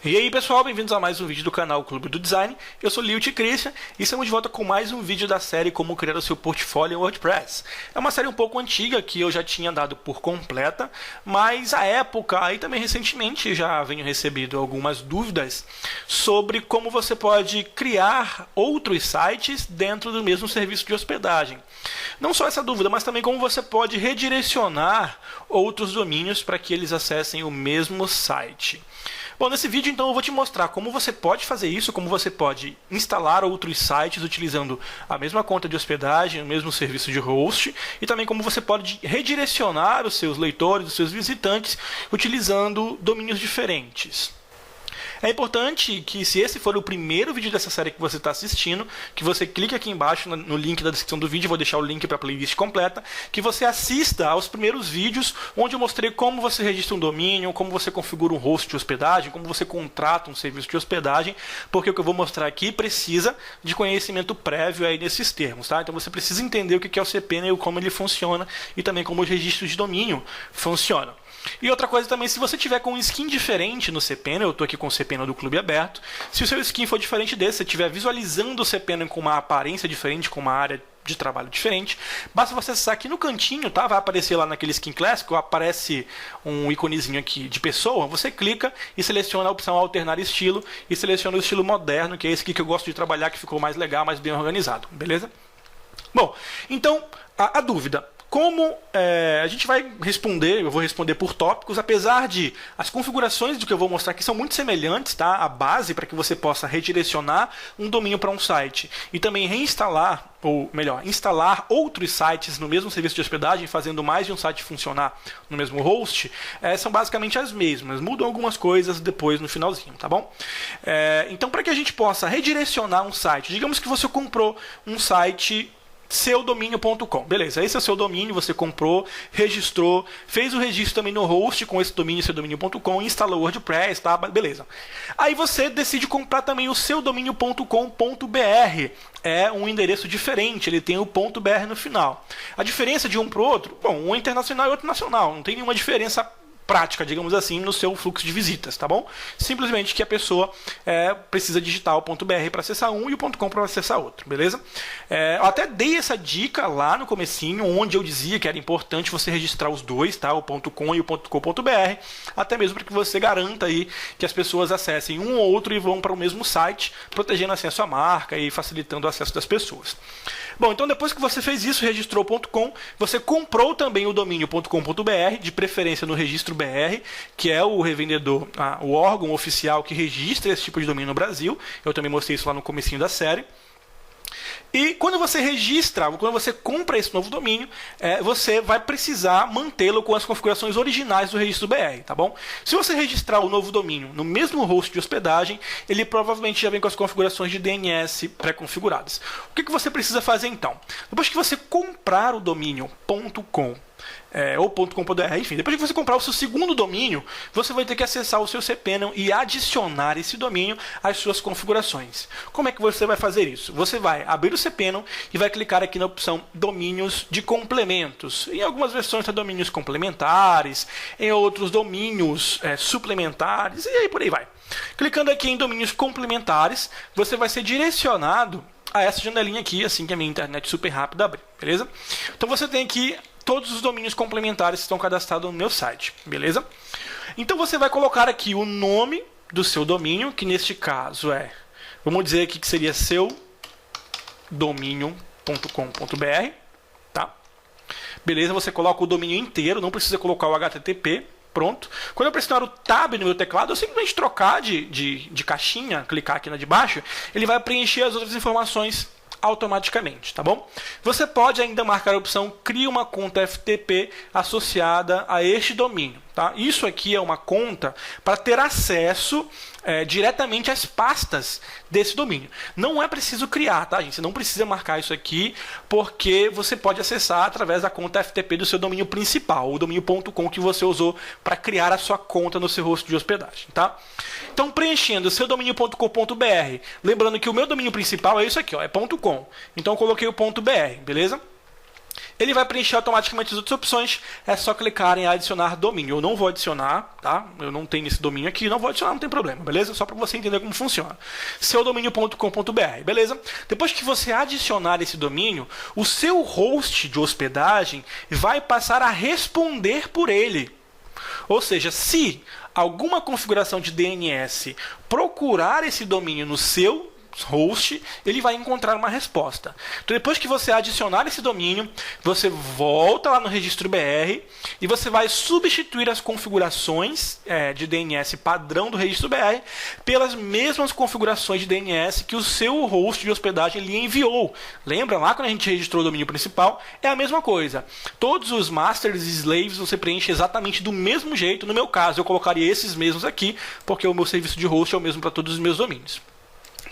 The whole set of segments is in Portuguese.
E aí pessoal, bem-vindos a mais um vídeo do canal Clube do Design. Eu sou Lilt Christian e estamos de volta com mais um vídeo da série Como Criar o Seu Portfólio em WordPress. É uma série um pouco antiga que eu já tinha dado por completa, mas à época, e também recentemente, já venho recebido algumas dúvidas sobre como você pode criar outros sites dentro do mesmo serviço de hospedagem. Não só essa dúvida, mas também como você pode redirecionar outros domínios para que eles acessem o mesmo site. Bom, nesse vídeo então eu vou te mostrar como você pode fazer isso, como você pode instalar outros sites utilizando a mesma conta de hospedagem, o mesmo serviço de host, e também como você pode redirecionar os seus leitores, os seus visitantes, utilizando domínios diferentes. É importante que, se esse for o primeiro vídeo dessa série que você está assistindo, que você clique aqui embaixo no link da descrição do vídeo, vou deixar o link para a playlist completa, que você assista aos primeiros vídeos onde eu mostrei como você registra um domínio, como você configura um host de hospedagem, como você contrata um serviço de hospedagem, porque o que eu vou mostrar aqui precisa de conhecimento prévio aí nesses termos, tá? Então você precisa entender o que é o cPanel, como ele funciona e também como os registros de domínio funcionam. E outra coisa também, se você tiver com um skin diferente no cPanel, eu estou aqui com o cPanel do Clube Aberto, se o seu skin for diferente desse, se estiver visualizando o cPanel com uma aparência diferente, com uma área de trabalho diferente, basta você acessar aqui no cantinho, tá? Vai aparecer lá naquele skin clássico, aparece um iconezinho aqui de pessoa, você clica e seleciona a opção alternar estilo e seleciona o estilo moderno, que é esse aqui que eu gosto de trabalhar, que ficou mais legal, mais bem organizado, beleza? Bom, então, a dúvida. Como a gente vai responder, eu vou responder por tópicos, apesar de as configurações do que eu vou mostrar aqui são muito semelhantes, tá? A base para que você possa redirecionar um domínio para um site e também reinstalar, ou melhor, instalar outros sites no mesmo serviço de hospedagem, fazendo mais de um site funcionar no mesmo host, são basicamente as mesmas. Mudam algumas coisas depois no finalzinho, tá bom? Então, para que a gente possa redirecionar um site, digamos que você comprou um site seudomínio.com. Beleza, esse é o seu domínio, você comprou, registrou, fez o registro também no host com esse domínio, seudomínio.com, instalou o WordPress, tá? Beleza. Aí você decide comprar também o seudomínio.com.br. É um endereço diferente, ele tem o .br no final. A diferença de um para o outro, bom, um é internacional e outro nacional, não tem nenhuma diferença prática, digamos assim, no seu fluxo de visitas, tá bom? Simplesmente que a pessoa precisa digitar o .br para acessar um e o .com para acessar outro, beleza? Eu até dei essa dica lá no comecinho, onde eu dizia que era importante você registrar os dois, tá? O .com e o .com.br, até mesmo para que você garanta aí que as pessoas acessem um ou outro e vão para o mesmo site, protegendo assim a sua marca e facilitando o acesso das pessoas. Bom, então depois que você fez isso, registrou o .com, você comprou também o domínio .com.br, de preferência no registro BR, que é o revendedor, o órgão oficial que registra esse tipo de domínio no Brasil. Eu também mostrei isso lá no comecinho da série. E quando você registra, quando você compra esse novo domínio, você vai precisar mantê-lo com as configurações originais do registro BR, tá bom? Se você registrar o novo domínio no mesmo host de hospedagem, ele provavelmente já vem com as configurações de DNS pré-configuradas. O que você precisa fazer então? Depois que você comprar o domínio .com, ou .com.br, enfim, depois que você comprar o seu segundo domínio, você vai ter que acessar o seu cPanel e adicionar esse domínio às suas configurações. Como é que você vai fazer isso? Você vai abrir o cPanel e vai clicar aqui na opção domínios de complementos. Em algumas versões tem domínios complementares, em outros domínios suplementares, e aí por aí vai. Clicando aqui em domínios complementares, você vai ser direcionado a essa janelinha aqui, assim que a minha internet super rápida abrir, beleza? Então você tem aqui todos os domínios complementares que estão cadastrados no meu site, beleza? Então você vai colocar aqui o nome do seu domínio, que neste caso vamos dizer aqui que seria seudomínio.com.br, tá? Beleza, você coloca o domínio inteiro, não precisa colocar o HTTP, pronto. Quando eu pressionar o Tab no meu teclado, eu simplesmente trocar de caixinha, clicar aqui na de baixo, ele vai preencher as outras informações automaticamente, tá bom? Você pode ainda marcar a opção cria uma conta FTP associada a este domínio, tá? Isso aqui é uma conta para ter acesso diretamente às pastas desse domínio. Não é preciso criar, tá, gente? Você não precisa marcar isso aqui, porque você pode acessar através da conta FTP do seu domínio principal, o domínio.com que você usou para criar a sua conta no seu host de hospedagem, tá? Então, preenchendo o seu domínio.com.br, lembrando que o meu domínio principal é isso aqui, ó, é .com. Então, eu coloquei o .br, beleza? ele vai preencher automaticamente as outras opções, é só clicar em adicionar domínio. Eu não vou adicionar, tá? Eu não tenho esse domínio aqui, não vou adicionar, não tem problema, beleza? Só para você entender como funciona. Seudomínio.com.br, beleza? Depois que você adicionar esse domínio, o seu host de hospedagem vai passar a responder por ele. Ou seja, se alguma configuração de DNS procurar esse domínio no seu host, ele vai encontrar uma resposta. Então, depois que você adicionar esse domínio, você volta lá no registro BR e você vai substituir as configurações de DNS padrão do registro BR pelas mesmas configurações de DNS que o seu host de hospedagem lhe enviou. Lembra lá quando a gente registrou o domínio principal? É a mesma coisa. Todos os masters e slaves você preenche exatamente do mesmo jeito. No meu caso, eu colocaria esses mesmos aqui, porque o meu serviço de host é o mesmo para todos os meus domínios.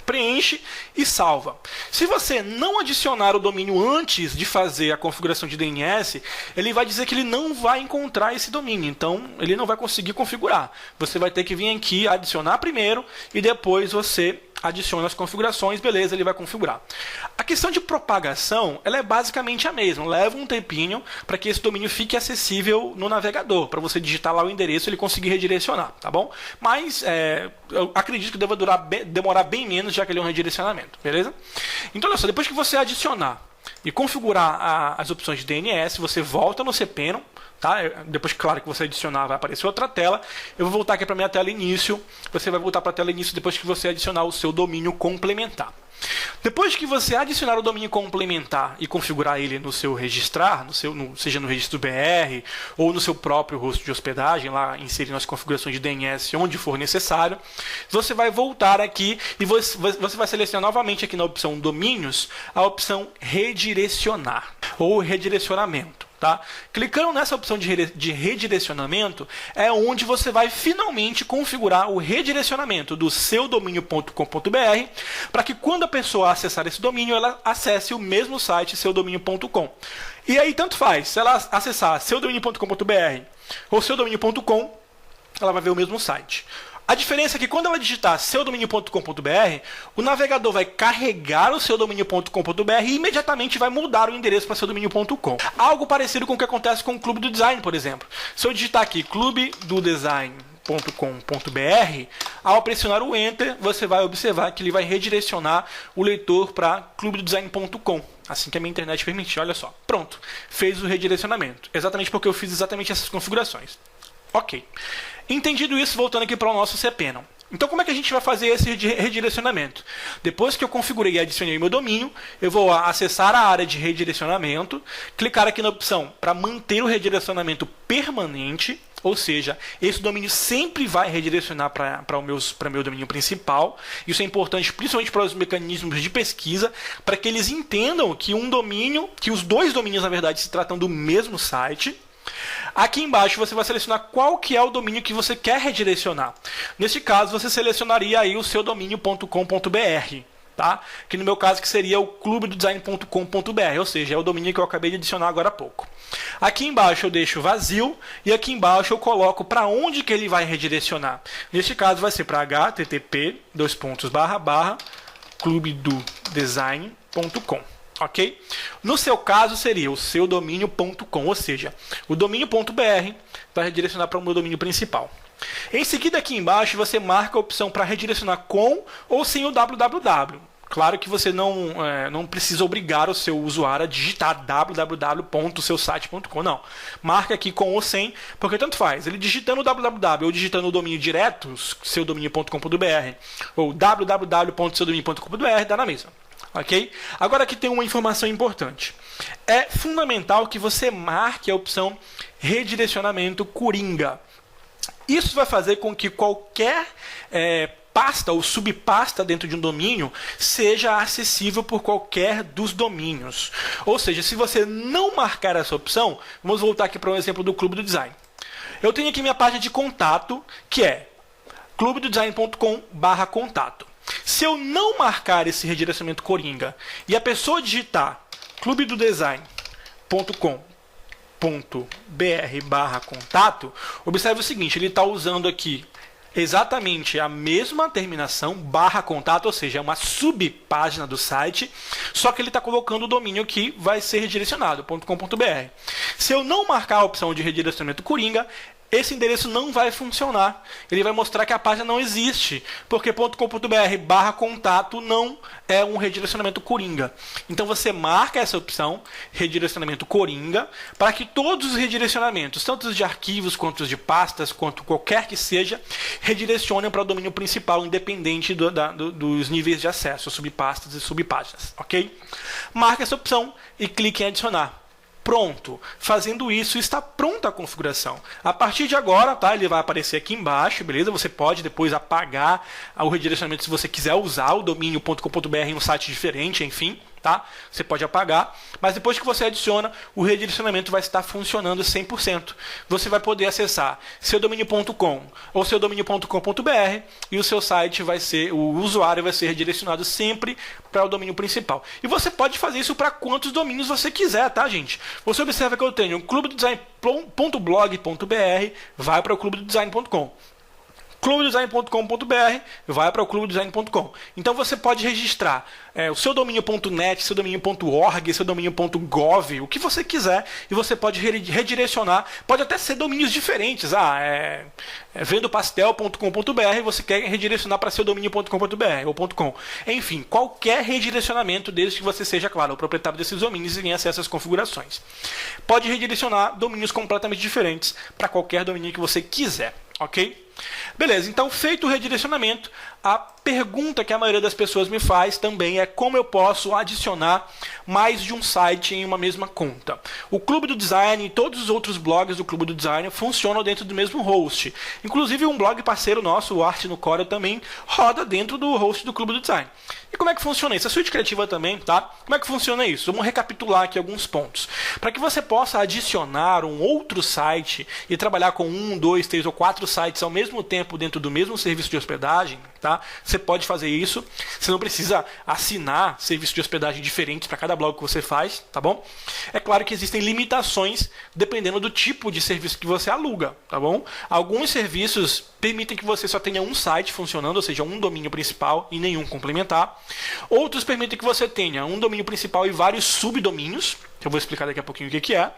Preenche e salva. Se você não adicionar o domínio antes de fazer a configuração de DNS, ele vai dizer que ele não vai encontrar esse domínio, então ele não vai conseguir configurar. Você vai ter que vir aqui adicionar primeiro e depois você adiciona as configurações, beleza, ele vai configurar. A questão de propagação, ela é basicamente a mesma, leva um tempinho para que esse domínio fique acessível no navegador, para você digitar lá o endereço e ele conseguir redirecionar, tá bom? Mas eu acredito que deva demorar bem menos, já que ele é um redirecionamento, beleza? Então, olha só, depois que você adicionar e configurar as opções de DNS, você volta no cPanel, tá? Depois, claro, que você adicionar, vai aparecer outra tela. Eu vou voltar aqui para a minha tela início. Você vai voltar para a tela início depois que você adicionar o seu domínio complementar. Depois que você adicionar o domínio complementar e configurar ele no seu registrar, seja no registro BR ou no seu próprio host de hospedagem, lá inserindo as configurações de DNS onde for necessário, você vai voltar aqui e você vai selecionar novamente aqui na opção domínios a opção redirecionar ou redirecionamento. Tá? Clicando nessa opção de redirecionamento é onde você vai finalmente configurar o redirecionamento do seudomínio.com.br para que quando a pessoa acessar esse domínio, ela acesse o mesmo site seudomínio.com. E aí tanto faz, se ela acessar seudomínio.com.br ou seudomínio.com, ela vai ver o mesmo site. A diferença é que quando ela digitar seudomínio.com.br, o navegador vai carregar o seudomínio.com.br e imediatamente vai mudar o endereço para seudomínio.com. Algo parecido com o que acontece com o Clube do Design, por exemplo. Se eu digitar aqui clubedodesign.com.br, ao pressionar o Enter, você vai observar que ele vai redirecionar o leitor para clubedodesign.com. Assim que a minha internet permitir, olha só. Pronto, fez o redirecionamento. Exatamente porque eu fiz exatamente essas configurações. Ok. Entendido isso, voltando aqui para o nosso cPanel. Então, como é que a gente vai fazer esse redirecionamento? Depois que eu configurei e adicionei meu domínio, eu vou acessar a área de redirecionamento, clicar aqui na opção para manter o redirecionamento permanente, ou seja, esse domínio sempre vai redirecionar para o meu domínio principal. Isso é importante principalmente para os mecanismos de pesquisa, para que eles entendam que os dois domínios, na verdade, se tratam do mesmo site. Aqui embaixo você vai selecionar qual que é o domínio que você quer redirecionar. Neste caso, você selecionaria aí o seu domínio.com.br, tá? Que no meu caso que seria o clubedodesign.com.br, ou seja, é o domínio que eu acabei de adicionar agora há pouco. Aqui embaixo eu deixo vazio e aqui embaixo eu coloco para onde que ele vai redirecionar. Neste caso vai ser para http://clubedodesign.com. Ok? No seu caso seria o seudomínio.com, ou seja, o domínio.br vai redirecionar para o meu domínio principal. Em seguida, aqui embaixo, você marca a opção para redirecionar com ou sem o www. Claro que você não precisa obrigar o seu usuário a digitar www.seusite.com, não. Marca aqui com ou sem, porque tanto faz. Ele digitando o www ou digitando o domínio direto, seudomínio.com.br, ou www.seudomínio.com.br, dá na mesma. Ok? Agora aqui tem uma informação importante. É fundamental que você marque a opção redirecionamento coringa. Isso vai fazer com que qualquer pasta ou subpasta dentro de um domínio seja acessível por qualquer dos domínios. Ou seja, se você não marcar essa opção, vamos voltar aqui para um exemplo do Clube do Design. Eu tenho aqui minha página de contato, que é clubedodesign.com/contato. Se eu não marcar esse redirecionamento coringa e a pessoa digitar clubedodesign.com.br/contato, observe o seguinte, ele está usando aqui exatamente a mesma terminação, barra contato, ou seja, é uma subpágina do site, só que ele está colocando o domínio que vai ser redirecionado, .com.br. Se eu não marcar a opção de redirecionamento coringa, esse endereço não vai funcionar. Ele vai mostrar que a página não existe, porque .com.br/contato não é um redirecionamento coringa. Então você marca essa opção, redirecionamento coringa, para que todos os redirecionamentos, tanto os de arquivos, quanto os de pastas, quanto qualquer que seja, redirecionem para o domínio principal, independente dos níveis de acesso, subpastas e subpáginas. Ok? Marque essa opção e clique em adicionar. Pronto. Fazendo isso, está pronta a configuração. A partir de agora, tá, ele vai aparecer aqui embaixo, beleza? Você pode depois apagar o redirecionamento se você quiser usar o domínio .com.br em um site diferente, enfim. Tá? Você pode apagar, mas depois que você adiciona, o redirecionamento vai estar funcionando 100%. Você vai poder acessar seu domínio.com ou seu domínio.com.br e o seu site vai ser, o usuário vai ser redirecionado sempre para o domínio principal. E você pode fazer isso para quantos domínios você quiser, tá, gente? Você observa que eu tenho clubedesign.blog.br, vai para o clubedesign.com. clubedesign.com.br vai para o clubedesign.com. Então você pode registrar o seu domínio.net, seu domínio.org, seu domínio.gov, o que você quiser, e você pode redirecionar. Pode até ser domínios diferentes. vendopastel.com.br, você quer redirecionar para seu domínio.com.br ou .com. Enfim, qualquer redirecionamento, desde que você seja, claro, o proprietário desses domínios e tenha acesso às configurações. Pode redirecionar domínios completamente diferentes para qualquer domínio que você quiser. Ok? Beleza, então feito o redirecionamento, a pergunta que a maioria das pessoas me faz também é como eu posso adicionar mais de um site em uma mesma conta. O Clube do Design e todos os outros blogs do Clube do Design funcionam dentro do mesmo host. Inclusive um blog parceiro nosso, o Arte no Corel, também roda dentro do host do Clube do Design. E como é que funciona isso? A suíte criativa também, tá? Como é que funciona isso? Vamos recapitular aqui alguns pontos. Para que você possa adicionar um outro site e trabalhar com 1, 2, 3 ou 4 sites ao mesmo tempo dentro do mesmo serviço de hospedagem, tá? Você pode fazer isso. Você não precisa assinar serviços de hospedagem diferentes para cada blog que você faz, tá bom? É claro que existem limitações dependendo do tipo de serviço que você aluga, tá bom? Alguns serviços permitem que você só tenha um site funcionando, ou seja, um domínio principal e nenhum complementar. Outros permitem que você tenha um domínio principal e vários subdomínios, que eu vou explicar daqui a pouquinho o que é.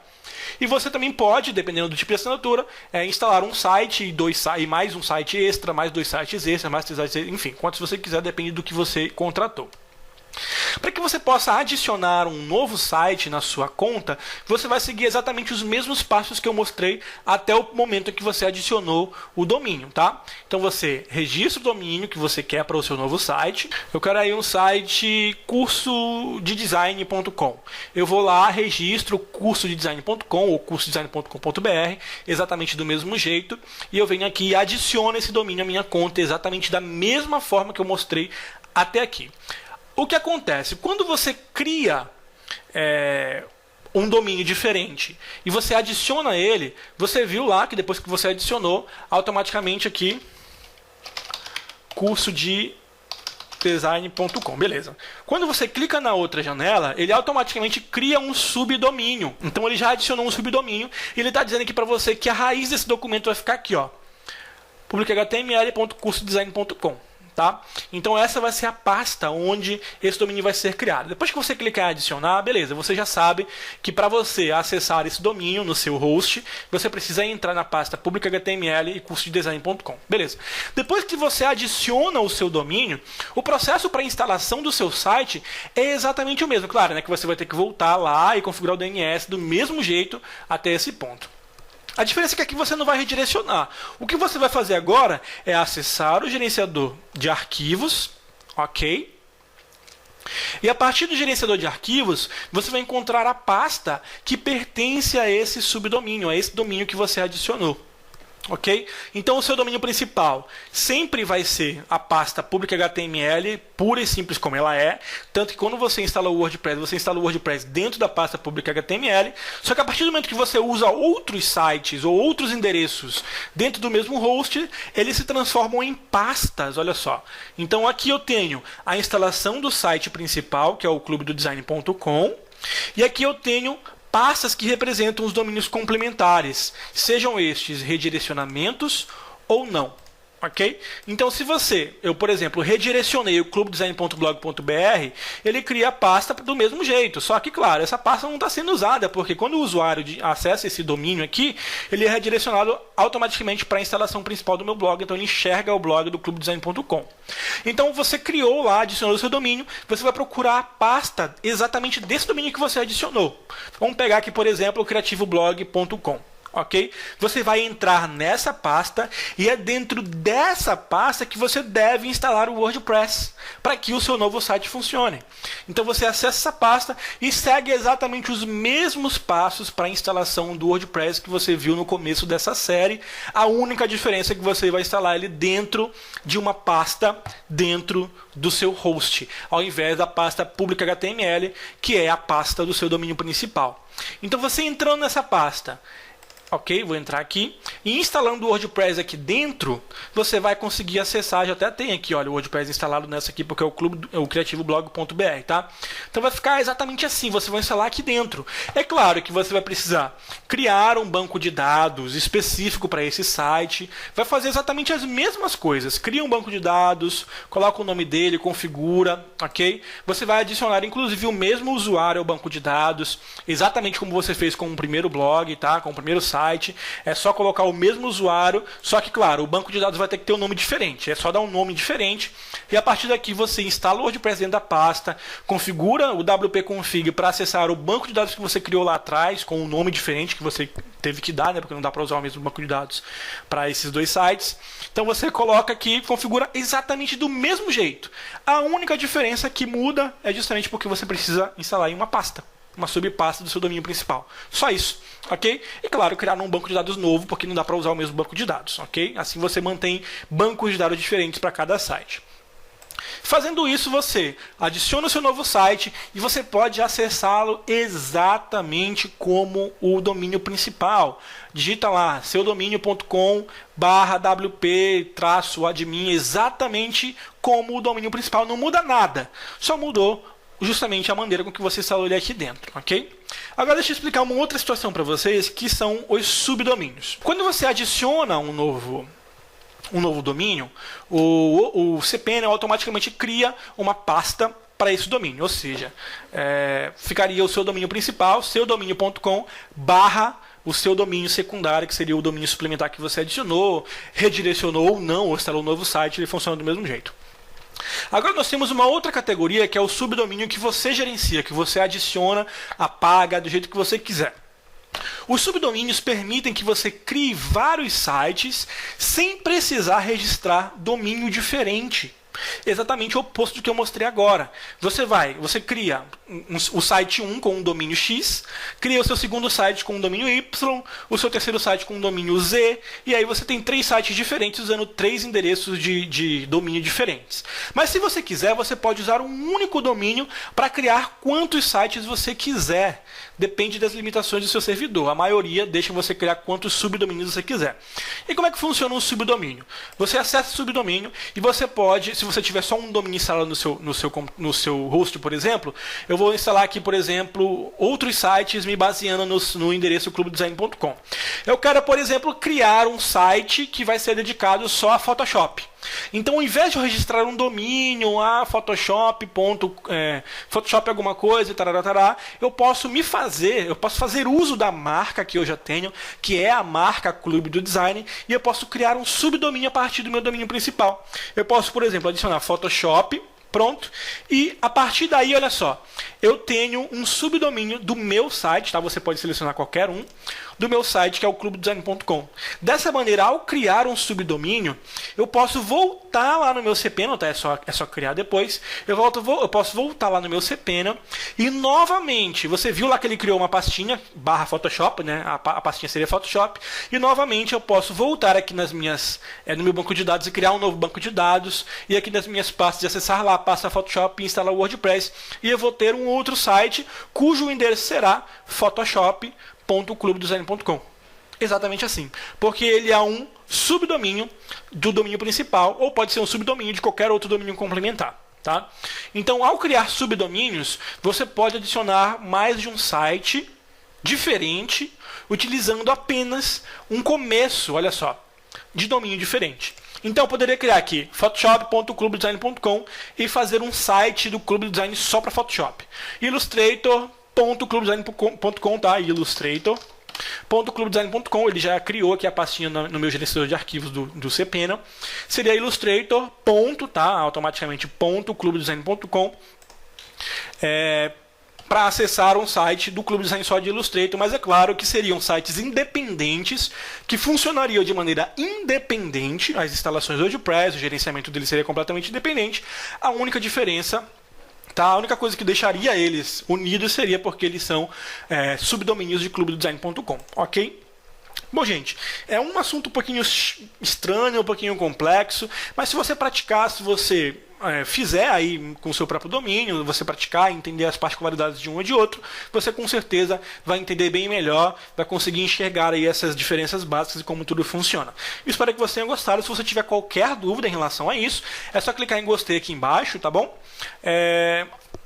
E você também pode, dependendo do tipo de assinatura, instalar um site e mais um site extra, mais 2 sites extras, mais 3 sites extras, enfim, quantos você quiser, depende do que você contratou. Para que você possa adicionar um novo site na sua conta, você vai seguir exatamente os mesmos passos que eu mostrei até o momento em que você adicionou o domínio, tá? Então você registra o domínio que você quer para o seu novo site. Eu quero aí um site cursodedesign.com. Eu vou lá, registro cursodedesign.com ou cursodedesign.com.br, exatamente do mesmo jeito, e eu venho aqui e adiciono esse domínio à minha conta exatamente da mesma forma que eu mostrei até aqui. O que acontece? Quando você cria um domínio diferente e você adiciona ele, você viu lá que depois que você adicionou, automaticamente aqui, curso de design.com, beleza. Quando você clica na outra janela, ele automaticamente cria um subdomínio. Então ele já adicionou um subdomínio e ele está dizendo aqui para você que a raiz desse documento vai ficar aqui, ó, publichtml.cursodesign.com. Tá? Então essa vai ser a pasta onde esse domínio vai ser criado. Depois que você clicar em adicionar, beleza, você já sabe que para você acessar esse domínio no seu host, você precisa entrar na pasta publichtml e cursodesign.com. Beleza. Depois que você adiciona o seu domínio, o processo para instalação do seu site é exatamente o mesmo. Claro, né, que você vai ter que voltar lá e configurar o DNS do mesmo jeito até esse ponto. A diferença é que aqui você não vai redirecionar. O que você vai fazer agora é acessar o gerenciador de arquivos, ok? E a partir do gerenciador de arquivos, você vai encontrar a pasta que pertence a esse subdomínio, a esse domínio que você adicionou. Ok? Então o seu domínio principal sempre vai ser a pasta public.html, pura e simples como ela é. Tanto que quando você instala o WordPress, você instala o WordPress dentro da pasta public.html. Só que a partir do momento que você usa outros sites ou outros endereços dentro do mesmo host, eles se transformam em pastas, olha só. Então aqui eu tenho a instalação do site principal, que é o clubedodesign.com, e aqui eu tenho pastas que representam os domínios complementares, sejam estes redirecionamentos ou não. Ok? Então, se eu, por exemplo, redirecionei o clubedesign.blog.br, ele cria a pasta do mesmo jeito. Só que, claro, essa pasta não está sendo usada, porque quando o usuário acessa esse domínio aqui, ele é redirecionado automaticamente para a instalação principal do meu blog. Então, ele enxerga o blog do clubedesign.com. Então, você criou lá, adicionou o seu domínio, você vai procurar a pasta exatamente desse domínio que você adicionou. Vamos pegar aqui, por exemplo, o creativoblog.com. Ok? Você vai entrar nessa pasta e é dentro dessa pasta que você deve instalar o WordPress para que o seu novo site funcione. Então você acessa essa pasta e segue exatamente os mesmos passos para a instalação do WordPress que você viu no começo dessa série. A única diferença é que você vai instalar ele dentro de uma pasta dentro do seu host, ao invés da pasta pública HTML, que é a pasta do seu domínio principal. Então você entrando nessa pasta, ok, vou entrar aqui. E instalando o WordPress aqui dentro, você vai conseguir acessar. Já até tem aqui, olha, o WordPress instalado nessa aqui, porque é o creativoblog.br, tá? Então vai ficar exatamente assim, você vai instalar aqui dentro. É claro que você vai precisar criar um banco de dados específico para esse site. Vai fazer exatamente as mesmas coisas. Cria um banco de dados, coloca o nome dele, configura, ok? Você vai adicionar, inclusive, o mesmo usuário ao banco de dados, exatamente como você fez com o primeiro blog, tá? Com o primeiro site. É só colocar o mesmo usuário, só que, claro, o banco de dados vai ter que ter um nome diferente. É só dar um nome diferente e a partir daqui você instala o WordPress dentro da pasta, configura o wp-config para acessar o banco de dados que você criou lá atrás com um nome diferente que você teve que dar, né? Porque não dá para usar o mesmo banco de dados para esses dois sites. Então você coloca aqui, configura exatamente do mesmo jeito. A única diferença que muda é justamente porque você precisa instalar em uma pasta, uma subpasta do seu domínio principal. Só isso, ok? E claro, criar um banco de dados novo, porque não dá para usar o mesmo banco de dados, ok? Assim você mantém bancos de dados diferentes para cada site. Fazendo isso, você adiciona o seu novo site e você pode acessá-lo exatamente como o domínio principal. Digita lá, seudomínio.com/wp-admin, exatamente como o domínio principal. Não muda nada, só mudou justamente a maneira com que você instalou ele aqui dentro, ok? Agora deixa eu explicar uma outra situação para vocês, que são os subdomínios. Quando você adiciona um novo domínio, o cPanel automaticamente cria uma pasta para esse domínio, ou seja, ficaria o seu domínio principal, seudomínio.com/ o seu domínio secundário, que seria o domínio suplementar que você adicionou, redirecionou ou não, ou instalou um novo site, ele funciona do mesmo jeito. Agora nós temos uma outra categoria, que é o subdomínio que você gerencia, que você adiciona, apaga do jeito que você quiser. Os subdomínios permitem que você crie vários sites sem precisar registrar domínio diferente. Exatamente o oposto do que eu mostrei agora. Você cria o site 1 com um domínio X, cria o seu segundo site com um domínio Y, o seu terceiro site com um domínio Z, e aí você tem 3 sites diferentes usando 3 endereços de domínio diferentes. Mas se você quiser, você pode usar um único domínio para criar quantos sites você quiser. Depende das limitações do seu servidor. A maioria deixa você criar quantos subdomínios você quiser. E como é que funciona um subdomínio? Você acessa o subdomínio e você pode, se você tiver só um domínio instalado no seu host, por exemplo, eu vou instalar aqui, por exemplo, outros sites me baseando no endereço clubedesign.com. Eu quero, por exemplo, criar um site que vai ser dedicado só a Photoshop. Então, ao invés de eu registrar um domínio, Photoshop alguma coisa, eu posso fazer uso da marca que eu já tenho, que é a marca Clube do Design, e eu posso criar um subdomínio a partir do meu domínio principal. Eu posso, por exemplo, adicionar Photoshop, pronto, e a partir daí, olha só, eu tenho um subdomínio do meu site, tá? Você pode selecionar qualquer um, do meu site, que é o clubedesign.com. Dessa maneira, ao criar um subdomínio, eu posso voltar lá no meu cPanel, tá? É só criar depois. Eu posso voltar lá no meu cPanel e novamente, você viu lá que ele criou uma pastinha /Photoshop, né? A pastinha seria Photoshop, e novamente eu posso voltar aqui no meu banco de dados e criar um novo banco de dados, e aqui nas minhas pastas de acessar lá, pasta Photoshop e instalar o WordPress, e eu vou ter um outro site cujo endereço será photoshop.clubedesign.com. Exatamente assim, porque ele é um subdomínio do domínio principal, ou pode ser um subdomínio de qualquer outro domínio complementar, tá? Então, ao criar subdomínios, você pode adicionar mais de um site diferente, utilizando apenas um começo, olha só, de domínio diferente. Então eu poderia criar aqui photoshop.clubedesign.com e fazer um site do Clube do Design só para Photoshop. Illustrator.clubedesign.com, tá? Illustrator.clubedesign.com, ele já criou aqui a pastinha no meu gerenciador de arquivos do Cpena. Seria Illustrator. Tá? Automaticamente .clubedesign.com. Para acessar um site do Clube Design só de Illustrator, mas é claro que seriam sites independentes, que funcionariam de maneira independente, as instalações do WordPress, o gerenciamento deles seria completamente independente. A única diferença, tá? A única coisa que deixaria eles unidos seria porque eles são subdomínios de clubedesign.com, ok? Bom, gente, é um assunto um pouquinho estranho, um pouquinho complexo, mas se você praticar, se você fizer aí com o seu próprio domínio, você praticar, entender as particularidades de um e de outro, você com certeza vai entender bem melhor, vai conseguir enxergar aí essas diferenças básicas e como tudo funciona. Espero que você tenha gostado. Se você tiver qualquer dúvida em relação a isso, é só clicar em gostei aqui embaixo, tá bom?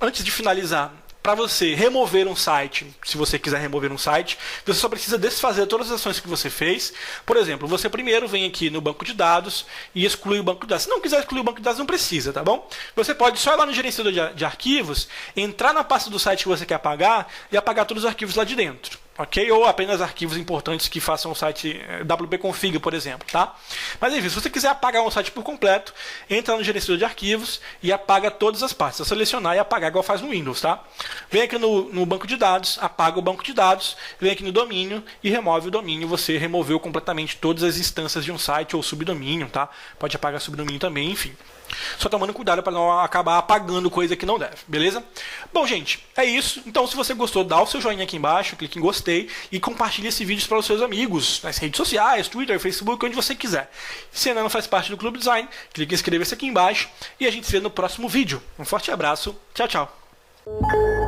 Antes de finalizar, para você remover um site, se você quiser remover um site, você só precisa desfazer todas as ações que você fez. Por exemplo, você primeiro vem aqui no banco de dados e exclui o banco de dados. Se não quiser excluir o banco de dados, não precisa, tá bom? Você pode só ir lá no gerenciador de arquivos, entrar na pasta do site que você quer apagar e apagar todos os arquivos lá de dentro. Ok? Ou apenas arquivos importantes que façam o site wp-config, por exemplo, tá? Mas enfim, se você quiser apagar um site por completo, entra no gerenciador de arquivos e apaga todas as pastas. É selecionar e apagar igual faz no Windows, tá? Vem aqui no banco de dados, apaga o banco de dados, vem aqui no domínio e remove o domínio. Você removeu completamente todas as instâncias de um site ou subdomínio, tá? Pode apagar subdomínio também, enfim. Só tomando cuidado para não acabar apagando coisa que não deve, beleza? Bom, gente, é isso. Então, se você gostou, dá o seu joinha aqui embaixo, clique em gostei e compartilhe esse vídeo para os seus amigos, nas redes sociais, Twitter, Facebook, onde você quiser. Se ainda não faz parte do Clube Design, clique em inscrever-se aqui embaixo e a gente se vê no próximo vídeo. Um forte abraço, tchau, tchau!